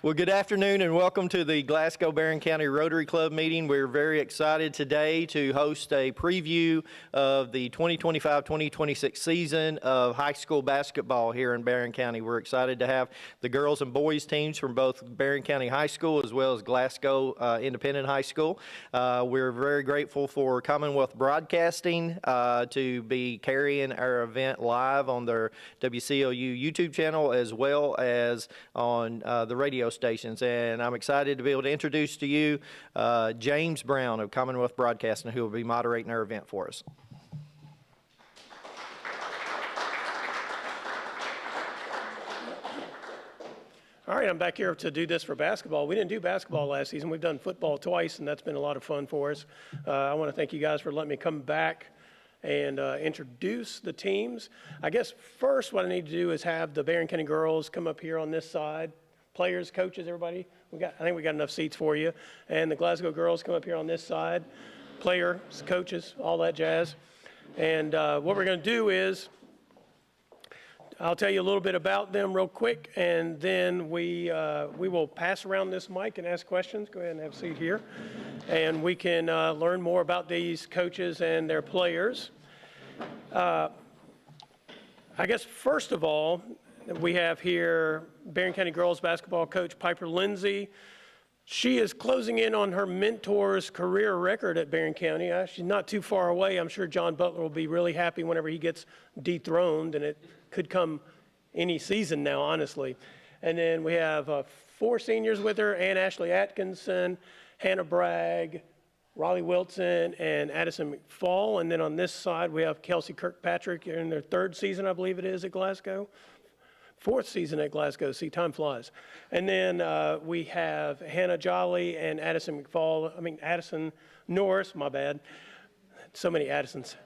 Well, good afternoon and welcome to the Glasgow-Barron County Rotary Club meeting. We're very excited today to host a preview of the 2025-2026 season of high school basketball here in Barron County. We're excited to have the girls and boys teams from both Barron County High School as well as Glasgow Independent High School. We're very grateful for Commonwealth Broadcasting to be carrying our event live on their WCOU YouTube channel as well as on the radio stations, and I'm excited to be able to introduce to you James Brown of Commonwealth Broadcasting, who will be moderating our event for us. All right, I'm back here to do this for basketball. We didn't do basketball last season. We've done football twice, and that's been a lot of fun for us. I want to thank you guys for letting me come back and introduce the teams. I guess first what I need to do is have the Barron County girls come up here on this side. Players, coaches, everybody. I think we got enough seats for you. And the Glasgow girls come up here on this side. Players, coaches, all that jazz. And what we're going to do is I'll tell you a little bit about them real quick, and then we will pass around this mic and ask questions. Go ahead and have a seat here. And we can learn more about these coaches and their players. I guess first of all, we have here Barron County girls basketball coach Piper Lindsay. She is closing in on her mentor's career record at Barron County. She's not too far away. I'm sure John Butler will be really happy whenever he gets dethroned, and it could come any season now, honestly. And then we have 4 seniors with her: Ann Ashley Atkinson, Hannah Bragg, Raleigh Wilson, and Addison McFall. And then on this side, we have Kelsey Kirkpatrick in their 3rd season, I believe it is, at Glasgow. 4th season at Glasgow. See, time flies. And then we have Hannah Jolly and Addison Norris, my bad. So many Addisons.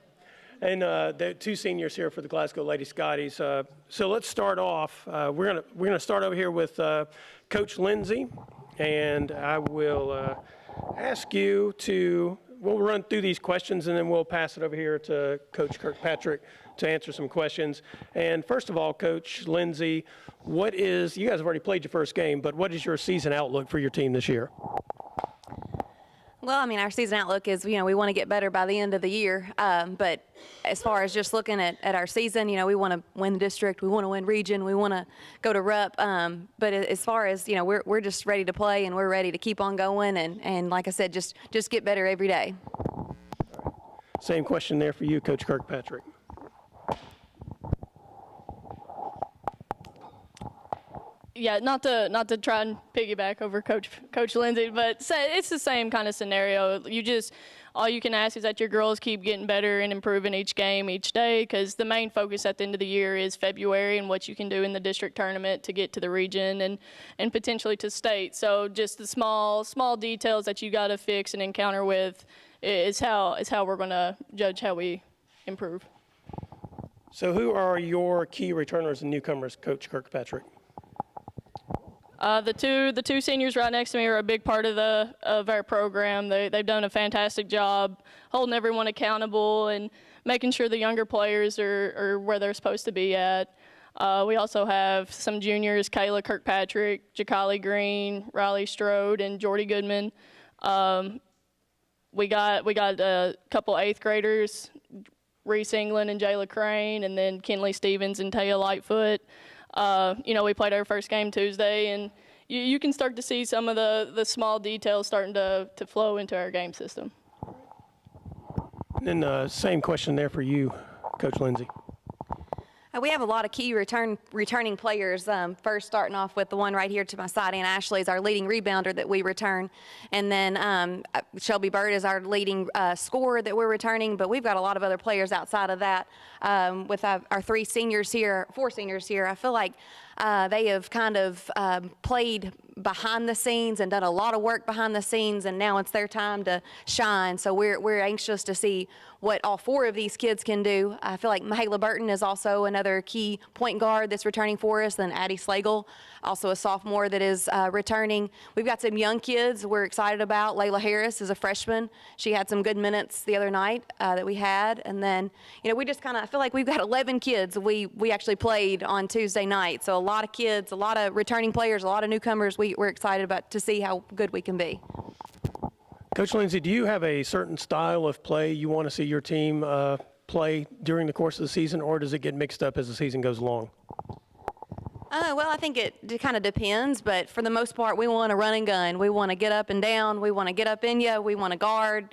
And the 2 seniors here for the Glasgow Lady Scotties. So let's start off. We're gonna start over here with Coach Lindsay, and I will ask you to. We'll run through these questions, and then we'll pass it over here to Coach Kirkpatrick to answer some questions. And first of all, Coach Lindsay, you guys have already played your first game, but what is your season outlook for your team this year? Well, I mean, our season outlook is, we want to get better by the end of the year. But as far as just looking at our season, we want to win the district, we want to win region, we want to go to rep. But as far as, we're just ready to play, and we're ready to keep on going. And like I said, just get better every day. Same question there for you, Coach Kirkpatrick. Yeah, not to try and piggyback over Coach Lindsay, but it's the same kind of scenario. All you can ask is that your girls keep getting better and improving each game, each day, because the main focus at the end of the year is February and what you can do in the district tournament to get to the region and potentially to state. So just the small details that you got to fix and encounter with is how we're going to judge how we improve. So who are your key returners and newcomers, Coach Kirkpatrick? The two seniors right next to me are a big part of our program. They've done a fantastic job holding everyone accountable and making sure the younger players are where they're supposed to be at. We also have some juniors: Kayla Kirkpatrick, Jacali Green, Riley Strode, and Jordy Goodman. We got a couple 8th graders, Reese England and Jayla Crane, and then Kinley Stevens and Taya Lightfoot. We played our first game Tuesday, and you can start to see some of the small details starting to flow into our game system. And then same question there for you, Coach Lindsay. We have a lot of key returning players. First, starting off with the one right here to my side, Ann Ashley is our leading rebounder that we return. And then Shelby Bird is our leading scorer that we're returning. But we've got a lot of other players outside of that. With our 4 seniors here, I feel like they have kind of played behind the scenes and done a lot of work behind the scenes, and now it's their time to shine. So we're anxious to see what all 4 of these kids can do. I feel like Mahala Burton is also another key point guard that's returning for us. Then Addie Slagle, also a sophomore that is returning. We've got some young kids we're excited about. Layla Harris is a freshman. She had some good minutes the other night that we had. And then, we just I feel like we've got 11 kids we actually played on Tuesday night. So a lot of kids, a lot of returning players, a lot of newcomers. We're excited about to see how good we can be. Coach Lindsay, do you have a certain style of play you want to see your team play during the course of the season, or does it get mixed up as the season goes along? Well, I think it kind of depends, but for the most part, we want to run and gun. We want to get up and down. We want to get up in you. We want to guard,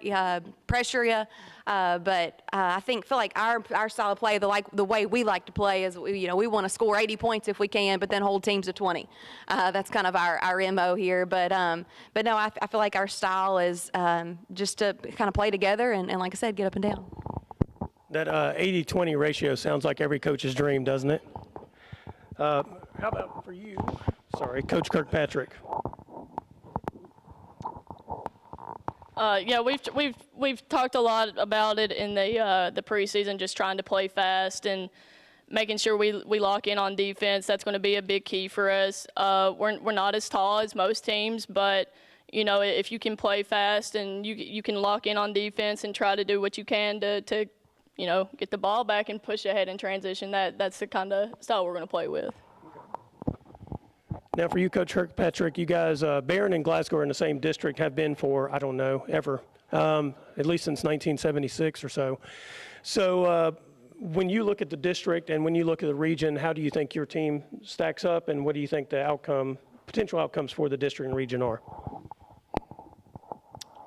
pressure you. But I feel like our style of play, the way we like to play is, we want to score 80 points if we can, but then hold teams to 20. That's kind of our MO here. But no, I feel like our style is just to kind of play together and, like I said, get up and down. That 80-20 ratio sounds like every coach's dream, doesn't it? How about for you, Coach Kirkpatrick? Yeah, we've talked a lot about it in the preseason, just trying to play fast and making sure we lock in on defense. That's going to be a big key for us. We're not as tall as most teams, but if you can play fast and you can lock in on defense and try to do what you can to get the ball back and push ahead in transition, that's the kind of style we're going to play with. Now, for you, Coach Kirkpatrick, you guys, Barron and Glasgow are in the same district, have been for, I don't know, ever, at least since 1976 or so. So when you look at the district and when you look at the region, how do you think your team stacks up, and what do you think the potential outcomes for the district and region are?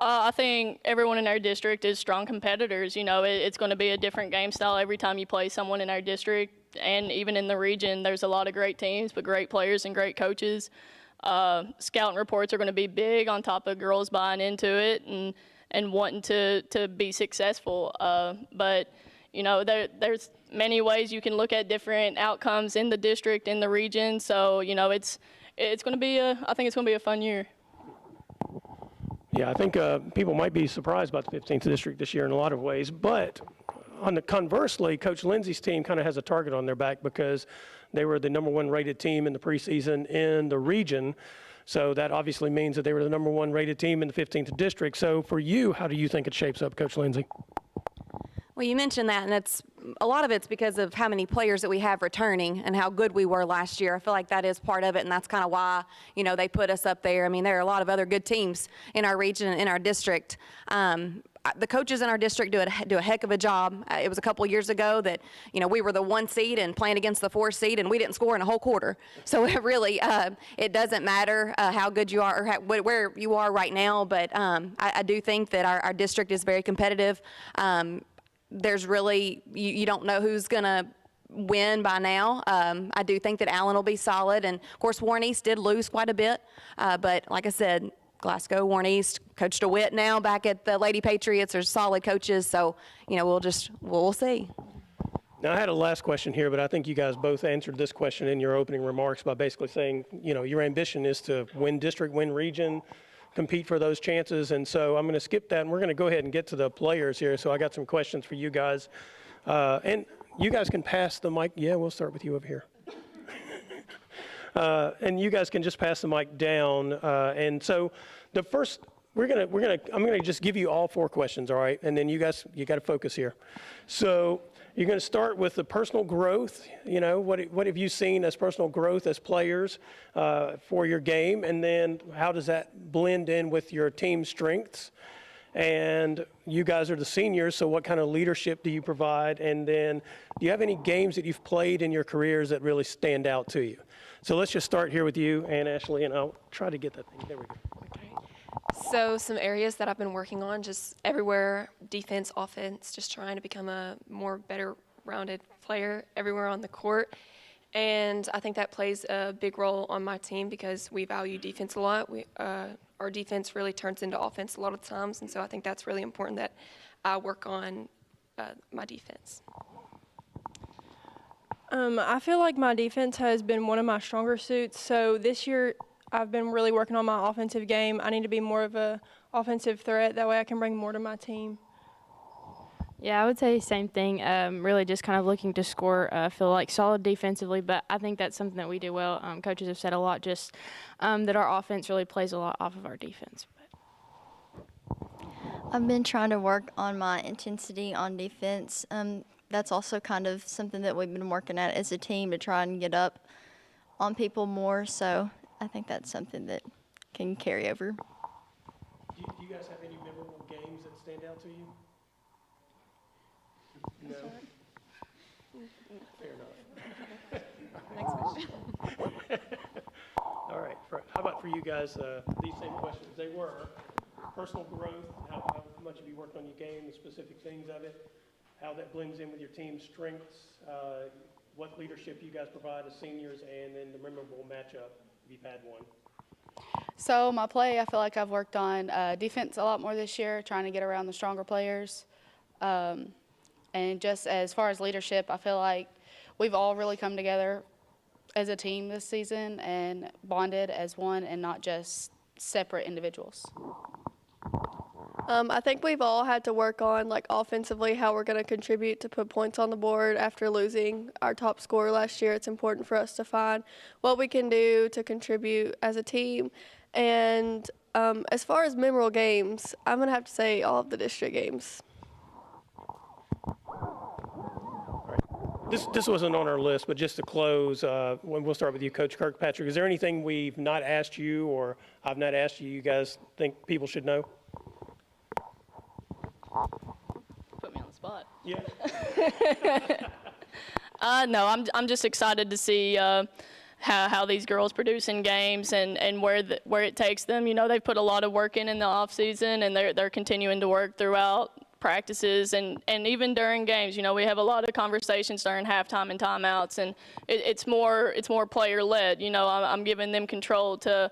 I think everyone in our district is strong competitors. It's going to be a different game style every time you play someone in our district. And even in the region, there's a lot of great teams, but great players and great coaches. Scouting reports are going to be big on top of girls buying into it and wanting to be successful. But there's many ways you can look at different outcomes in the district, in the region. So, it's going to be I think it's going to be a fun year. Yeah, I think people might be surprised about the 15th district this year in a lot of ways, but conversely, Coach Lindsay's team kind of has a target on their back because they were the #1 rated team in the preseason in the region. So that obviously means that they were the #1 rated team in the 15th district. So for you, how do you think it shapes up, Coach Lindsay? Well, you mentioned that, and a lot of it's because of how many players that we have returning and how good we were last year. I feel like that is part of it, and that's kind of why, they put us up there. I mean, there are a lot of other good teams in our region, in our district. The coaches in our district do a heck of a job. It was a couple years ago that, we were the 1 seed and playing against the 4 seed, and we didn't score in a whole quarter. So it really, it doesn't matter how good you are or where you are right now, but I do think that our district is very competitive. There's really, you don't know who's going to win by now. I do think that Allen will be solid. And, of course, Warren East did lose quite a bit. But, like I said, Glasgow, Warren East, Coach DeWitt now back at the Lady Patriots are solid coaches. So, we'll see. Now, I had a last question here, but I think you guys both answered this question in your opening remarks by basically saying, your ambition is to win district, win region, compete for those chances. And so I'm going to skip that, and we're going to go ahead and get to the players here. So I got some questions for you guys. And you guys can pass the mic. Yeah, we'll start with you over here. And you guys can just pass the mic down. And so the first, I'm gonna just give you all 4 questions, all right? And then you got to focus here. So you're going to start with the personal growth. What have you seen as personal growth as players for your game? And then how does that blend in with your team strengths? And you guys are the seniors, so what kind of leadership do you provide? And then do you have any games that you've played in your careers that really stand out to you? So let's just start here with you, and Ashley, and I'll try to get that thing. There we go. Okay. So some areas that I've been working on, just everywhere, defense, offense, just trying to become a more better rounded player everywhere on the court. And I think that plays a big role on my team because we value defense a lot. Our defense really turns into offense a lot of times, and so I think that's really important that I work on my defense. I feel like my defense has been one of my stronger suits. So this year I've been really working on my offensive game. I need to be more of a offensive threat. That way I can bring more to my team. Yeah, I would say same thing. Really just kind of looking to score. Feel like solid defensively, but I think that's something that we do well. Coaches have said a lot just that our offense really plays a lot off of our defense. I've been trying to work on my intensity on defense. That's also kind of something that we've been working at as a team to try and get up on people more, so I think that's something that can carry over. Do you guys have any memorable games that stand out to you? No? Fair enough. Next question. All right, how about for you guys, these same questions? They were personal growth, how much have you worked on your game, the specific things of it, how that blends in with your team's strengths, what leadership you guys provide as seniors, and then the memorable matchup, if you've had one. So my play, I feel like I've worked on defense a lot more this year, trying to get around the stronger players. And just as far as leadership, I feel like we've all really come together as a team this season and bonded as one and not just separate individuals. I think we've all had to work on, like, offensively, how we're going to contribute to put points on the board after losing our top scorer last year. It's important for us to find what we can do to contribute as a team. And as far as memorable games, I'm going to have to say all of the district games. This wasn't on our list, but just to close, we'll start with you, Coach Kirkpatrick. Is there anything we've not asked you or I've not asked you guys think people should know? Put me on the spot. Yeah. No, I'm just excited to see how these girls produce in games and where it takes them. You know, they've put a lot of work in the off season, and they're continuing to work throughout practices and even during games. You know, we have a lot of conversations during halftime and timeouts, and it's more player led. You know, I'm giving them control to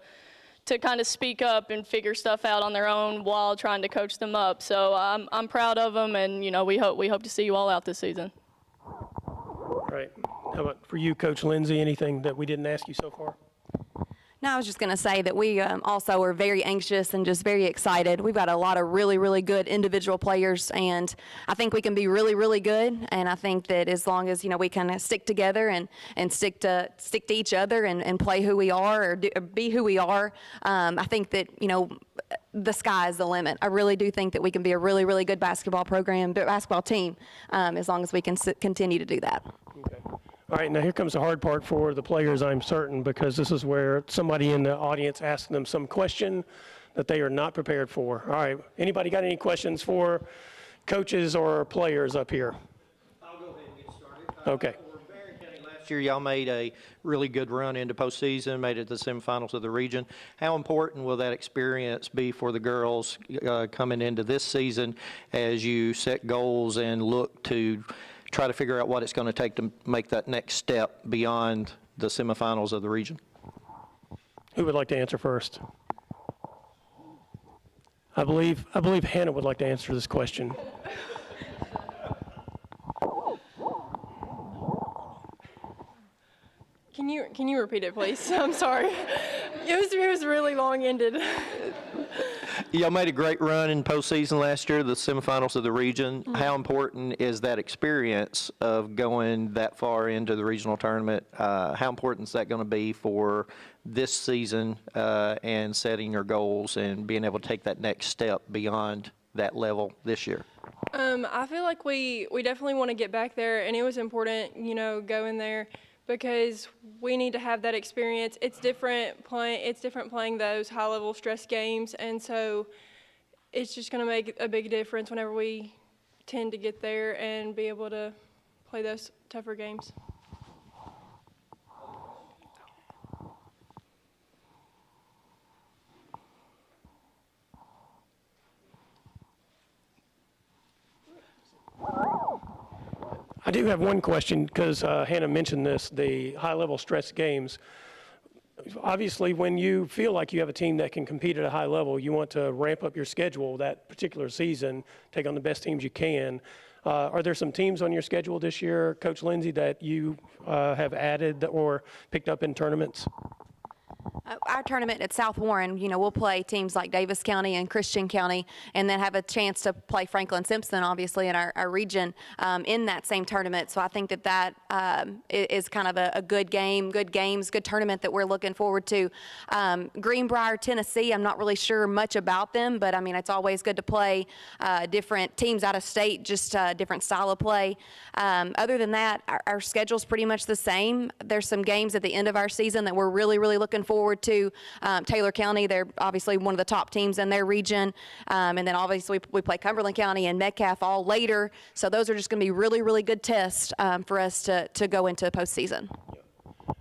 kind of speak up and figure stuff out on their own while trying to coach them up. So I'm proud of them, and you know, we hope to see you all out this season. All right. How about for you, Coach Lindsay? Anything that we didn't ask you so far? No, I was just going to say that we also are very anxious and just very excited. We've got a lot of really, really good individual players, and I think we can be really, really good. And I think that as long as, you know, we kind of stick together and stick to each other and play who we are or be who we are, I think that, you know, the sky is the limit. I really do think that we can be a really, really good basketball team, as long as we can continue to do that. Okay. All right, now here comes the hard part for the players, I'm certain, because this is where somebody in the audience asks them some question that they are not prepared for. All right, anybody got any questions for coaches or players up here? I'll go ahead and get started. Okay. For Barron County last year, y'all made a really good run into postseason, made it to the semifinals of the region. How important will that experience be for the girls coming into this season as you set goals and look to try to figure out what it's going to take to make that next step beyond the semifinals of the region? Who would like to answer first? I believe Hannah would like to answer this question. Can you repeat it, please? I'm sorry. It was really long-ended. Y'all made a great run in postseason last year, the semifinals of the region. Mm-hmm. How important is that experience of going that far into the regional tournament? How important is that going to be for this season and setting your goals and being able to take that next step beyond that level this year? I feel like we definitely want to get back there, and it was important, you know, going there because we need to have that experience. It's different playing those high-level stress games, and so it's just going to make a big difference whenever we tend to get there and be able to play those tougher games. I do have one question because Hannah mentioned this, the high-level stress games. Obviously, when you feel like you have a team that can compete at a high level, you want to ramp up your schedule that particular season, take on the best teams you can. Are there some teams on your schedule this year, Coach Lindsay, that you have added or picked up in tournaments? Our tournament at South Warren, you know, we'll play teams like Davis County and Christian County, and then have a chance to play Franklin Simpson, obviously, in our region in that same tournament. So I think that is kind of a good game, good games, good tournament that we're looking forward to. Greenbrier, Tennessee, I'm not really sure much about them, but I mean, it's always good to play different teams out of state, just different style of play. Other than that, our schedule's pretty much the same. There's some games at the end of our season that we're really, really looking forward to. Taylor County, they're obviously one of the top teams in their region. And then obviously we play Cumberland County and Metcalf all later. So those are just going to be really, really good tests for us to go into postseason.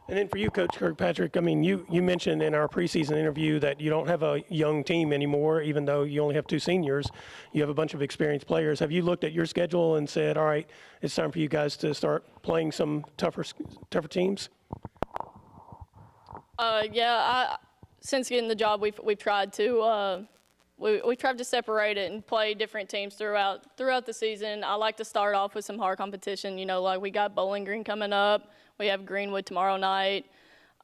And then for you, Coach Kirkpatrick, I mean, you mentioned in our preseason interview that you don't have a young team anymore, even though you only have 2 seniors. You have a bunch of experienced players. Have you looked at your schedule and said, all right, it's time for you guys to start playing some tougher teams? Since getting the job, we've tried to we tried to separate it and play different teams throughout the season. I like to start off with some hard competition. You know, like we got Bowling Green coming up. We have Greenwood tomorrow night,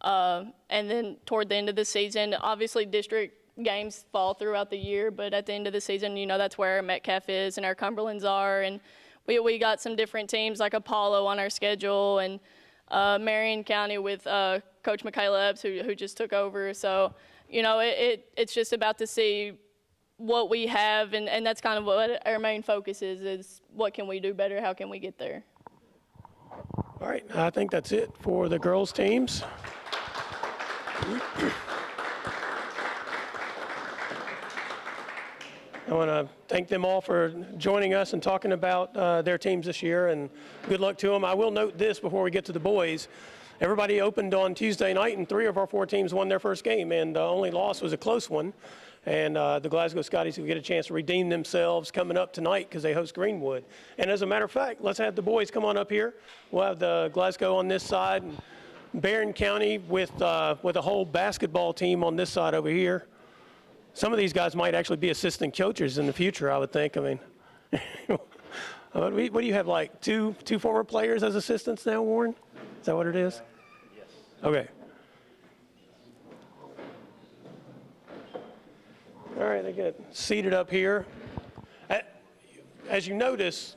and then toward the end of the season, obviously district games fall throughout the year, but at the end of the season, you know, that's where our Metcalf is and our Cumberlands are, and we got some different teams like Apollo on our schedule, and Marion County with Coach Michaela Epps, who just took over. So, you know, it's just about to see what we have, and that's kind of what our main focus is what can we do better, how can we get there. All right, I think that's it for the girls' teams. I want to thank them all for joining us and talking about their teams this year, and good luck to them. I will note this before we get to the boys. Everybody opened on Tuesday night, and 3 of our 4 teams won their first game, and the only loss was a close one. And the Glasgow Scotties will get a chance to redeem themselves coming up tonight because they host Greenwood. And as a matter of fact, let's have the boys come on up here. We'll have the Glasgow on this side, and Barron County with a whole basketball team on this side over here. Some of these guys might actually be assistant coaches in the future, I would think. I mean, what do you have, like two former players as assistants now, Warren? Is that what it is? Yes. Okay. All right, they get seated up here. As you notice,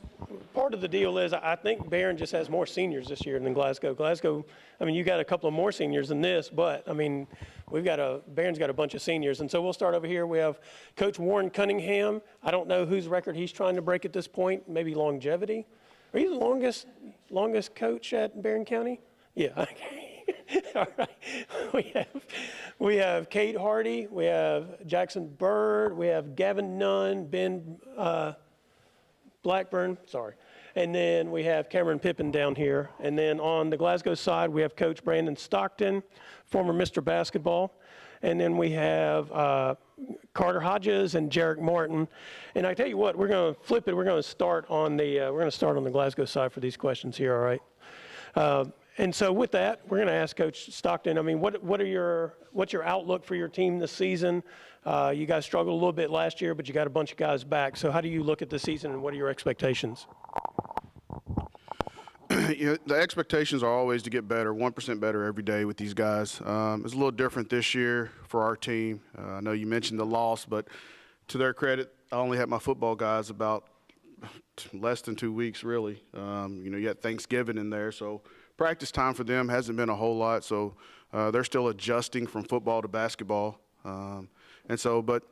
part of the deal is I think Barron just has more seniors this year than Glasgow. Glasgow, I mean, you got a couple of more seniors than this, but I mean, Barron's got a bunch of seniors. And so we'll start over here. We have Coach Warren Cunningham. I don't know whose record he's trying to break at this point, maybe longevity. Are you the longest coach at Barron County? Yeah, okay. All right. We have Kate Hardy, we have Jackson Bird, we have Gavin Nunn, Ben Blackburn, and then we have Cameron Pippin down here. And then on the Glasgow side, we have Coach Brandon Stockton, former Mr. Basketball. And then we have Carter Hodges and Jarek Martin. And I tell you what, we're going to flip it. We're going to start on the Glasgow side for these questions here. All right. And so with that, we're going to ask Coach Stockton. I mean, what's your outlook for your team this season? You guys struggled a little bit last year, but you got a bunch of guys back. So how do you look at the season, and what are your expectations? The expectations are always to get better, 1% better every day with these guys. It's a little different this year for our team. I know you mentioned the loss, but to their credit, I only had my football guys about less than 2 weeks, really. You had Thanksgiving in there, so practice time for them hasn't been a whole lot. So they're still adjusting from football to basketball. But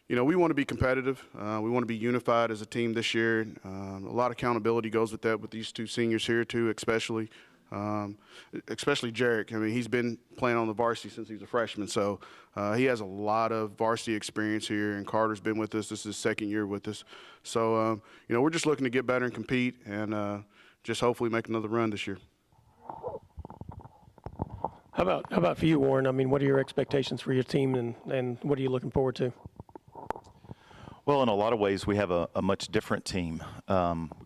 we want to be competitive. We want to be unified as a team this year. A lot of accountability goes with that with these 2 seniors here, too, especially Jarek. I mean, he's been playing on the varsity since he was a freshman, so he has a lot of varsity experience here, and Carter's been with us. This is his 2nd year with us. So, we're just looking to get better and compete and just hopefully make another run this year. How about for you, Warren? I mean, what are your expectations for your team, and what are you looking forward to? Well, in a lot of ways, we have a much different team.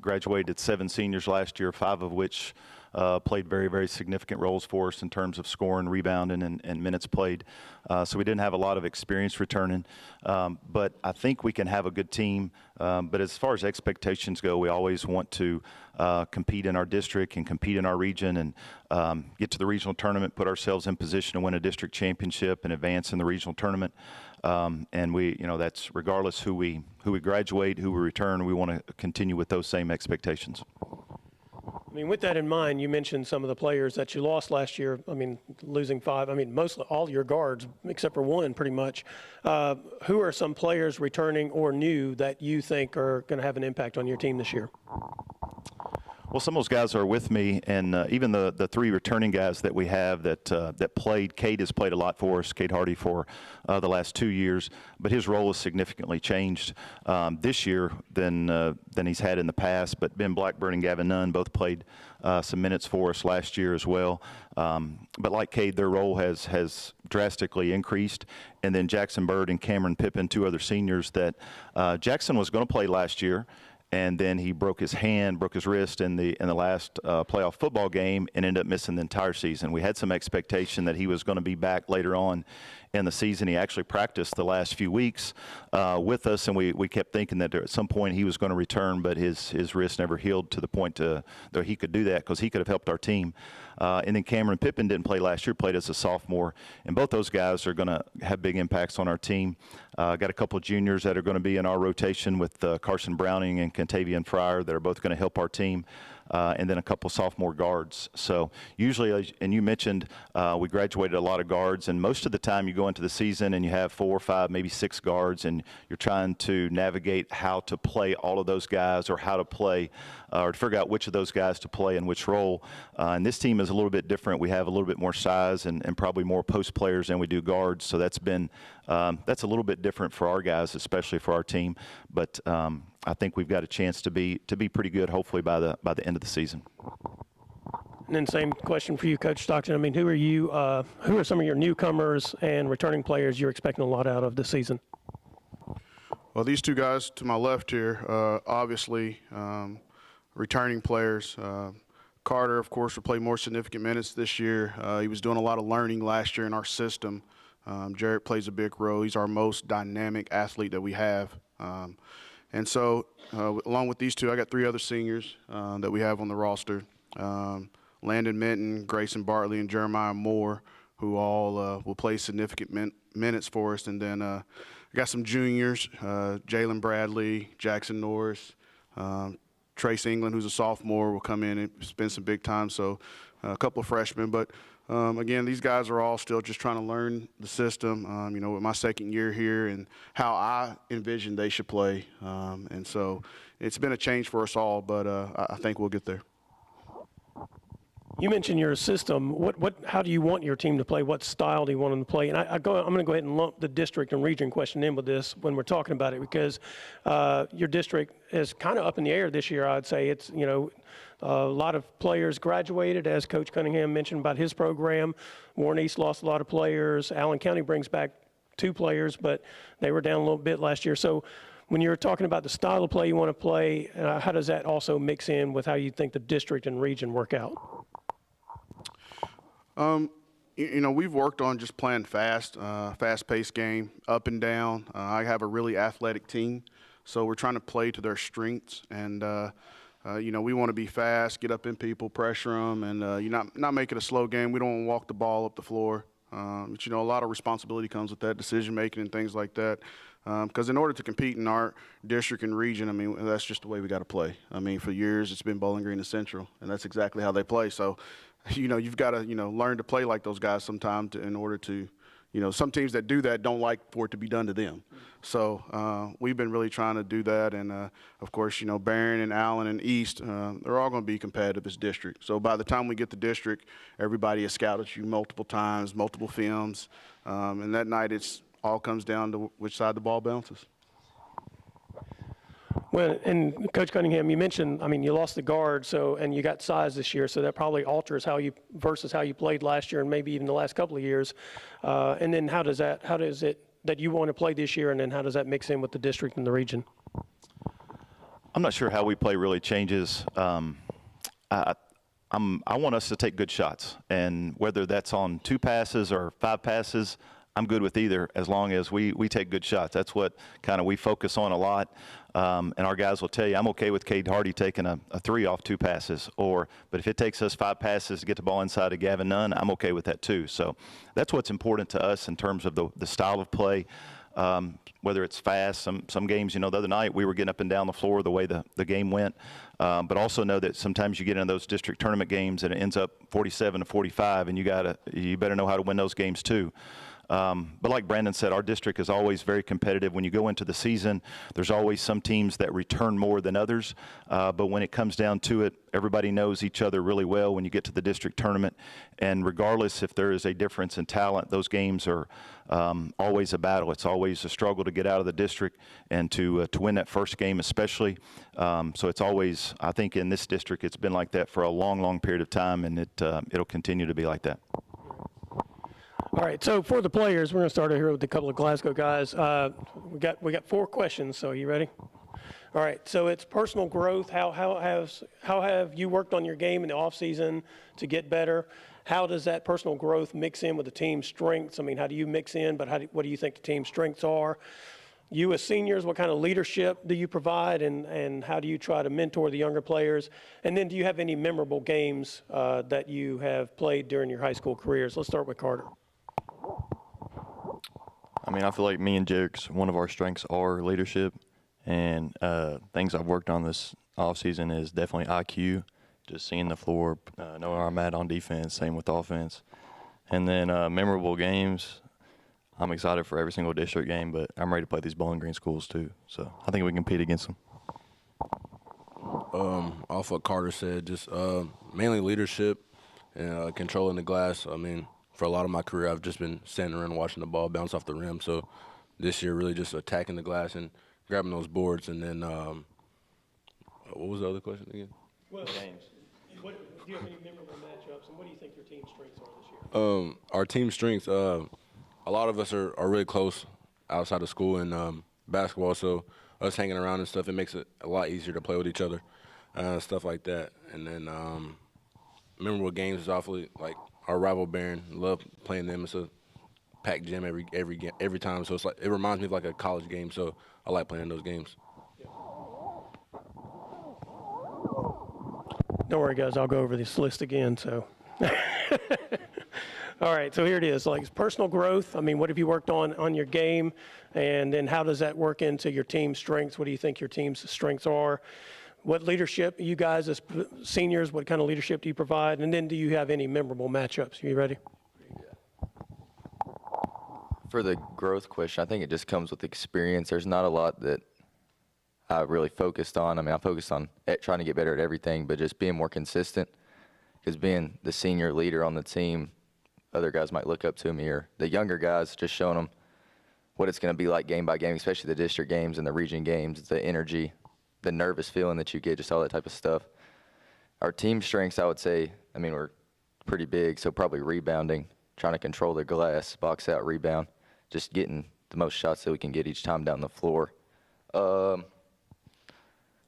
Graduated 7 seniors last year, 5 of which played very, very significant roles for us in terms of scoring, rebounding, and minutes played. So we didn't have a lot of experience returning. But I think we can have a good team. But as far as expectations go, we always want to compete in our district and compete in our region and get to the regional tournament, put ourselves in position to win a district championship and advance in the regional tournament. And we, that's regardless who we graduate, who we return, we want to continue with those same expectations. I mean, with that in mind, you mentioned some of the players that you lost last year. I mean, losing 5. I mean, mostly all your guards, except for one, pretty much. Who are some players returning or new that you think are going to have an impact on your team this year? Well, some of those guys are with me, and even the 3 returning guys that we have that played. Cade has played a lot for us, Cade Hardy, for the last 2 years, but his role has significantly changed this year than he's had in the past. But Ben Blackburn and Gavin Nunn both played some minutes for us last year as well. But like Cade, their role has drastically increased. And then Jackson Bird and Cameron Pippin, 2 other seniors that Jackson was going to play last year. And then he broke his wrist in the last playoff football game and ended up missing the entire season. We had some expectation that he was going to be back later on in the season. He actually practiced the last few weeks with us, and we kept thinking that at some point he was going to return, but his wrist never healed to the point that he could do that, because he could have helped our team. And then Cameron Pippin didn't play last year, played as a sophomore. And both those guys are going to have big impacts on our team. Got a couple of juniors that are going to be in our rotation with Carson Browning and Contavian Fryer that are both going to help our team. And then a couple sophomore guards. So usually, and you mentioned we graduated a lot of guards, and most of the time you go into the season and you have 4 or 5, maybe 6 guards, and you're trying to navigate how to play all of those guys, or how to play, or to figure out which of those guys to play in which role. And this team is a little bit different. We have a little bit more size and probably more post players than we do guards. So that's a little bit different for our guys, especially for our team. But I think we've got a chance to be pretty good, hopefully by the end of the season. And then same question for you, Coach Stockton. I mean, who are some of your newcomers and returning players you're expecting a lot out of this season? Well, these 2 guys to my left here, obviously returning players. Carter, of course, will play more significant minutes this year. He was doing a lot of learning last year in our system. Jarrett plays a big role. He's our most dynamic athlete that we have. And so, along with these 2, I got 3 other seniors that we have on the roster. Landon Minton, Grayson Bartley, and Jeremiah Moore, who all will play significant minutes for us. And then I got some juniors, Jalen Bradley, Jackson Norris, Trace England, who's a sophomore, will come in and spend some big time. So a couple of freshmen. But, again, these guys are all still just trying to learn the system, with my second year here and how I envision they should play. And so it's been a change for us all, but I think we'll get there. You mentioned your system. How do you want your team to play? What style do you want them to play? And I'm going to go ahead and lump the district and region question in with this when we're talking about it, because your district is kind of up in the air this year. I'd say it's, a lot of players graduated, as Coach Cunningham mentioned about his program. Warren East lost a lot of players. Allen County brings back 2 players, but they were down a little bit last year. So when you're talking about the style of play you want to play, how does that also mix in with how you think the district and region work out? We've worked on just playing fast-paced game, up and down. I have a really athletic team, so we're trying to play to their strengths. And, we want to be fast, get up in people, pressure them, and not make it a slow game. We don't want to walk the ball up the floor. But, a lot of responsibility comes with that, decision-making and things like that. Because in order to compete in our district and region, that's just the way we got to play. For years it's been Bowling Green and Central, and that's exactly how they play. So, you've got to, learn to play like those guys sometime in order to, some teams that do that don't like for it to be done to them. So we've been really trying to do that. And, of course, Barron and Allen and East, they're all going to be competitive as district. So by the time we get to district, everybody has scouted you multiple times, multiple films. And that night it's all comes down to which side the ball bounces. Well, and Coach Cunningham, you mentioned, you lost the guard, and you got size this year, so that probably alters how you played last year and maybe even the last couple of years. And then how does it that you want to play this year, and then how does that mix in with the district and the region? I'm not sure how we play really changes. I want us to take good shots, and whether that's on 2 passes or 5 passes, I'm good with either, as long as we take good shots. That's what kind of we focus on a lot. And our guys will tell you, I'm okay with Cade Hardy taking a 3 off 2 passes, but if it takes us 5 passes to get the ball inside of Gavin Nunn, I'm okay with that too. So that's what's important to us in terms of the style of play. Whether it's fast, some games, the other night we were getting up and down the floor the way the game went. But also know that sometimes you get in those district tournament games and it ends up 47-45, and you better know how to win those games too. But like Brandon said, our district is always very competitive. When you go into the season, there's always some teams that return more than others. But when it comes down to it, everybody knows each other really well when you get to the district tournament. And regardless if there is a difference in talent, those games are always a battle. It's always a struggle to get out of the district and to win that first game especially. So it's always, I think in this district, it's been like that for a long, long period of time, and it'll continue to be like that. All right, so for the players, we're going to start here with a couple of Glasgow guys. We got 4 questions, so are you ready? All right, so it's personal growth. How have you worked on your game in the offseason to get better? How does that personal growth mix in with the team's strengths? I mean, how do you mix in, but what do you think the team's strengths are? You as seniors, what kind of leadership do you provide, and how do you try to mentor the younger players? And then do you have any memorable games that you have played during your high school careers? Let's start with Carter. I mean, I feel like me and Jarek's, one of our strengths are leadership, and things I've worked on this offseason is definitely IQ, just seeing the floor, knowing where I'm at on defense, same with offense. And then memorable games, I'm excited for every single district game, but I'm ready to play these Bowling Green schools too. So I think we can compete against them. Off what Carter said, just mainly leadership and controlling the glass. I mean, for a lot of my career, I've just been standing around watching the ball bounce off the rim. So this year, really just attacking the glass and grabbing those boards. And then, what was the other question again? Well, games. Do you have any memorable matchups, and what do you think your team's strengths are this year? Our team strengths, a lot of us are really close outside of school and basketball. So us hanging around and stuff, it makes it a lot easier to play with each other, stuff like that. And then memorable games is awfully like our rival Barron. Love playing them. It's a packed gym every time. So it's like it reminds me of like a college game. So I like playing those games. Don't worry, guys. I'll go over this list again. So, all right. So here it is. Like personal growth. I mean, what have you worked on your game, and then how does that work into your team's strengths? What do you think your team's strengths are? What leadership, you guys as seniors, what kind of leadership do you provide? And then do you have any memorable matchups? Are you ready? For the growth question, I think it just comes with experience. There's not a lot that I really focused on. I mean, I focused on trying to get better at everything, but just being more consistent. Because being the senior leader on the team, other guys might look up to me, or the younger guys, just showing them what it's going to be like game by game, especially the district games and the region games, the energy, the nervous feeling that you get, just all that type of stuff. Our team strengths, I would say, I mean, we're pretty big, so probably rebounding, trying to control the glass, box out, rebound, just getting the most shots that we can get each time down the floor.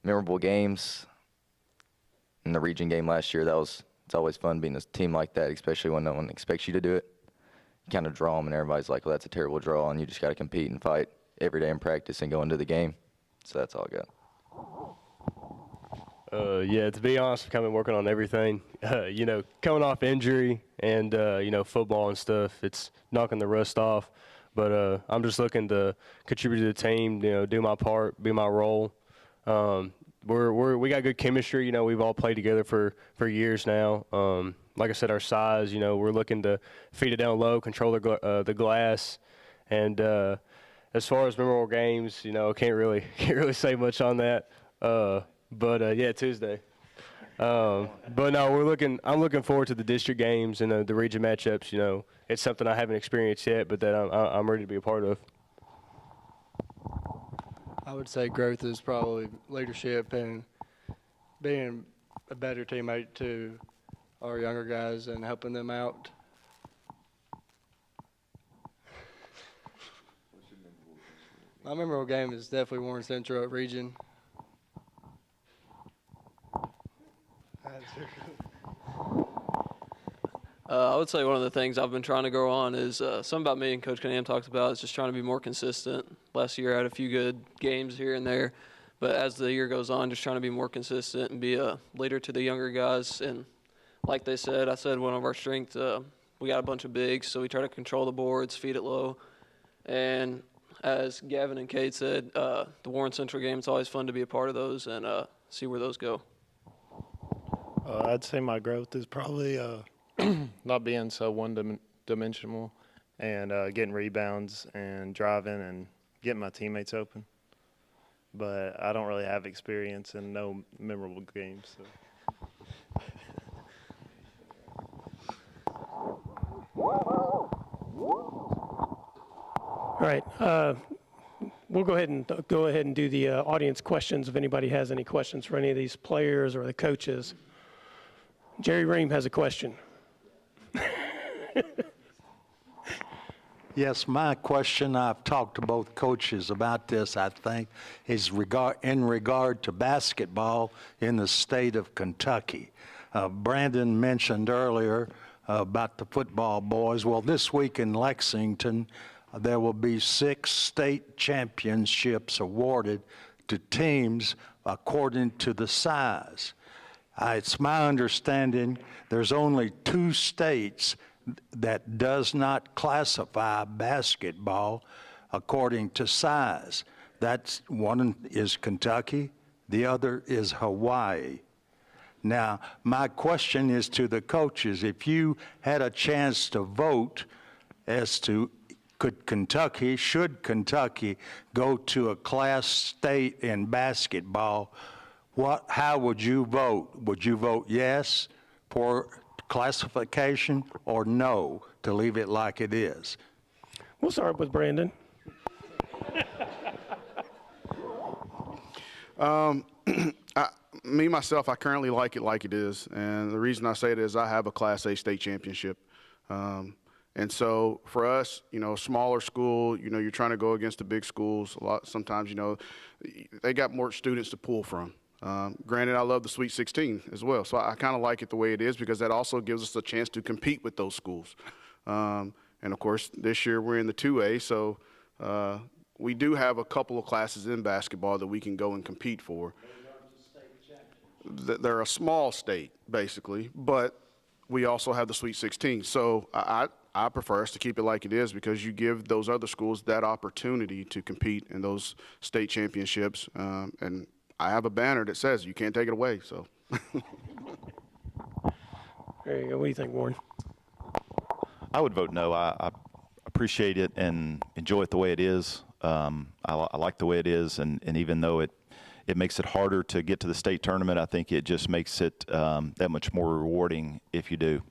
Memorable games in the region game last year, it's always fun being a team like that, especially when no one expects you to do it. You kind of draw them, and everybody's like, well, that's a terrible draw, and you just got to compete and fight every day in practice and go into the game. So that's all I got. Yeah, to be honest, I've been working on everything. Coming off injury and, football and stuff, it's knocking the rust off. But I'm just looking to contribute to the team, do my part, be my role. We got good chemistry. We've all played together for years now. Like I said, our size, we're looking to feed it down low, control the glass. And as far as memorable games, I can't really say much on that. Yeah, Tuesday. But no, I'm looking forward to the district games and the region matchups. It's something I haven't experienced yet, but that I'm ready to be a part of. I would say growth is probably leadership and being a better teammate to our younger guys and helping them out. My memorable game is definitely Warren Central region. I would say one of the things I've been trying to grow on is something about me and Coach Cunningham talked about is just trying to be more consistent. Last year I had a few good games here and there, but as the year goes on, just trying to be more consistent and be a leader to the younger guys. And like they said, I said one of our strengths, we got a bunch of bigs, so we try to control the boards, feed it low. And as Gavin and Kate said, the Warren Central game, it's always fun to be a part of those and see where those go. I'd say my growth is probably not being so one-dimensional and getting rebounds and driving and getting my teammates open. But I don't really have experience in no memorable games. So. All right. We'll go ahead and do the audience questions if anybody has any questions for any of these players or the coaches. Jerry Ream has a question. Yes, my question, I've talked to both coaches about this, I think, is in regard to basketball in the state of Kentucky. Brandon mentioned earlier about the football boys. Well, this week in Lexington, there will be 6 state championships awarded to teams according to the size. It's my understanding there's only 2 states that does not classify basketball according to size. That's one is Kentucky, the other is Hawaii. Now, my question is to the coaches, if you had a chance to vote as to should Kentucky go to a class state in basketball, how would you vote? Would you vote yes for classification or no to leave it like it is? We'll start with Brandon. Myself, I currently like it is. And the reason I say it is I have a Class A state championship. And so for us, smaller school, you're trying to go against the big schools. Sometimes, they got more students to pull from. Granted, I love the Sweet 16 as well. So I kind of like it the way it is because that also gives us a chance to compete with those schools. And of course, this year we're in the 2A. So we do have a couple of classes in basketball that we can go and compete for. They're a small state, basically, but we also have the Sweet 16. So I prefer us to keep it like it is because you give those other schools that opportunity to compete in those state championships. And I have a banner that says you can't take it away. So. There you go. What do you think, Warren? I would vote no. I appreciate it and enjoy it the way it is. I like the way it is, and even though it makes it harder to get to the state tournament, I think it just makes it that much more rewarding if you do.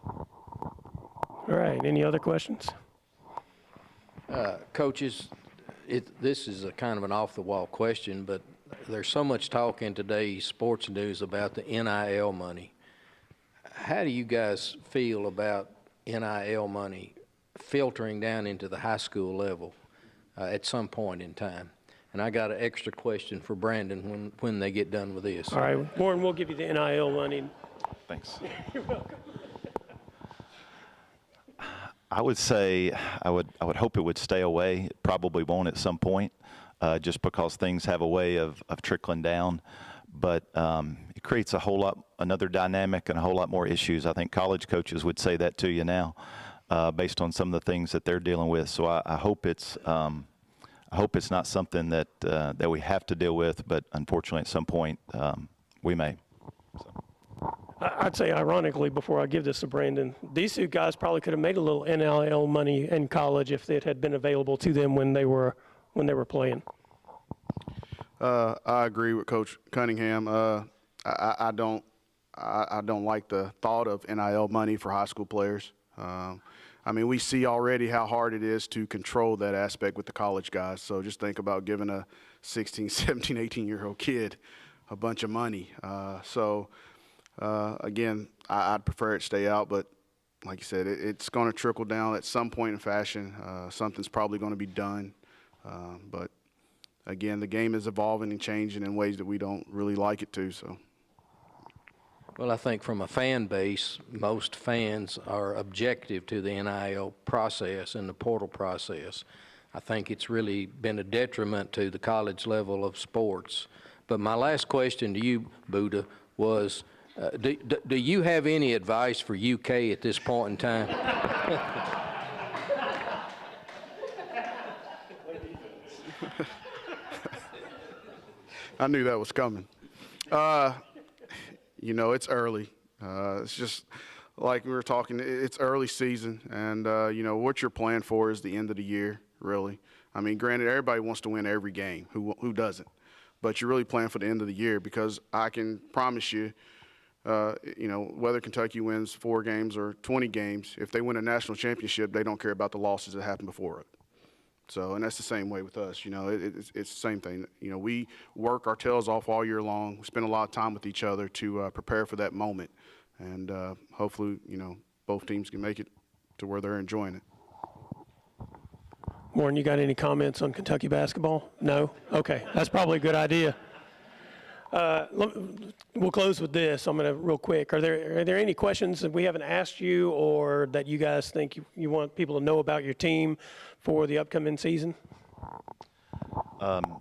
All right. Any other questions? Coaches, this is a kind of an off-the-wall question, but there's so much talk in today's sports news about the NIL money. How do you guys feel about NIL money filtering down into the high school level at some point in time? And I got an extra question for Brandon when they get done with this. All right, Warren, we'll give you the NIL money. Thanks. You're welcome. I would say I would hope it would stay away. It probably won't at some point, just because things have a way of trickling down. But it creates another dynamic and a whole lot more issues. I think college coaches would say that to you now, based on some of the things that they're dealing with. So I hope it's not something that we have to deal with, but unfortunately at some point we may. So. I'd say, ironically, before I give this to Brandon, these 2 guys probably could have made a little NIL money in college if it had been available to them when they were playing. I agree with Coach Cunningham. I don't like the thought of NIL money for high school players. We see already how hard it is to control that aspect with the college guys. So just think about giving a 16, 17, 18-year-old kid a bunch of money. Again, I'd prefer it stay out, but like you said, it's going to trickle down at some point in fashion. Something's probably going to be done. But again, the game is evolving and changing in ways that we don't really like it to. So. Well, I think from a fan base, most fans are objective to the NIL process and the portal process. I think it's really been a detriment to the college level of sports. But my last question to you, Buddha, was do you have any advice for UK at this point in time? I knew that was coming. You know, it's early. It's just like we were talking, it's early season, and, you know, what you're playing for is the end of the year, really. I mean, granted, everybody wants to win every game. Who doesn't? But you're really playing for the end of the year, because I can promise you, you know, whether Kentucky wins 4 games or 20 games, if they win a national championship, they don't care about the losses that happened before it. So, and that's the same way with us. You know, it's the same thing. You know, we work our tails off all year long. We spend a lot of time with each other to prepare for that moment. And hopefully, you know, both teams can make it to where they're enjoying it. Warren, you got any comments on Kentucky basketball? No? Okay, that's probably a good idea. We'll close with this. I'm going to real quick. Are there any questions that we haven't asked you, or that you guys think you want people to know about your team for the upcoming season?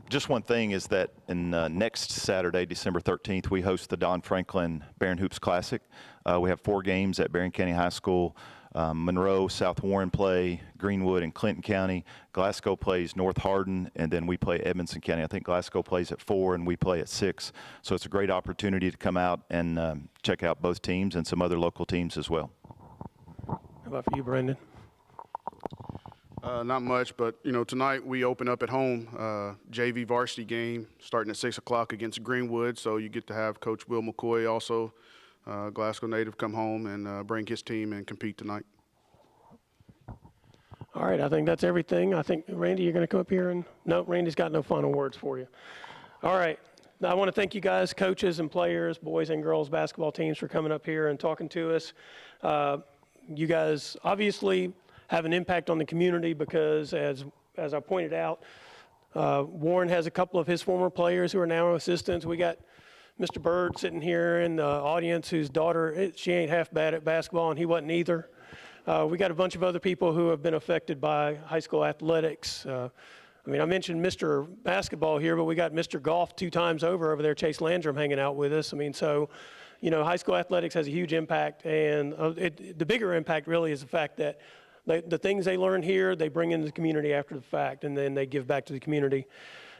Just one thing is that in next Saturday, December 13th, we host the Don Franklin Barron Hoops Classic. We have 4 games at Barron County High School. Monroe, South Warren play, Greenwood and Clinton County. Glasgow plays North Hardin, and then we play Edmonson County. I think Glasgow plays at 4 and we play at 6. So it's a great opportunity to come out and check out both teams and some other local teams as well. How about for you, Brendan? Not much, but, you know, tonight we open up at home, JV varsity game starting at 6 o'clock against Greenwood. So you get to have Coach Will McCoy, also Glasgow native, come home and bring his team and compete tonight. All right, I think that's everything. I think, Randy, you're going to come up here and – no, Randy's got no final words for you. All right. Now, I want to thank you guys, coaches and players, boys and girls basketball teams, for coming up here and talking to us. You guys obviously have an impact on the community because, as I pointed out, Warren has a couple of his former players who are now assistants. We got Mr. Bird sitting here in the audience whose daughter, she ain't half bad at basketball, and he wasn't either. We got a bunch of other people who have been affected by high school athletics. I mean, I mentioned Mr. Basketball here, but we got Mr. Golf 2 times over there, Chase Landrum, hanging out with us. I mean, so, you know, high school athletics has a huge impact, and the bigger impact really is the fact that the things they learn here, they bring into the community after the fact, and then they give back to the community.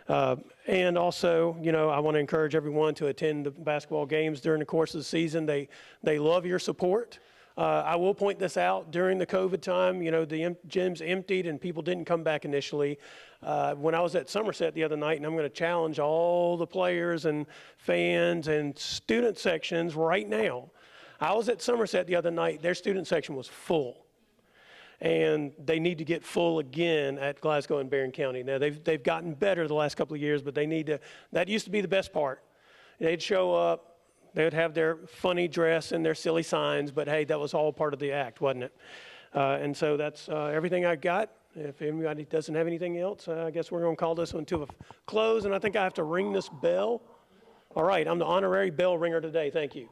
And also, you know, I want to encourage everyone to attend the basketball games during the course of the season. They love your support. I will point this out. During the COVID time, you know, the gyms emptied and people didn't come back initially. When I was at Somerset the other night, and I'm going to challenge all the players and fans and student sections right now. I was at Somerset the other night. Their student section was full. And they need to get full again at Glasgow and Barron County. Now, they've gotten better the last couple of years, but they need to, that used to be the best part. They'd show up, they would have their funny dress and their silly signs, but hey, that was all part of the act, wasn't it? And so that's everything I got. If anybody doesn't have anything else, I guess we're going to call this one to a close, and I think I have to ring this bell. All right, I'm the honorary bell ringer today. Thank you.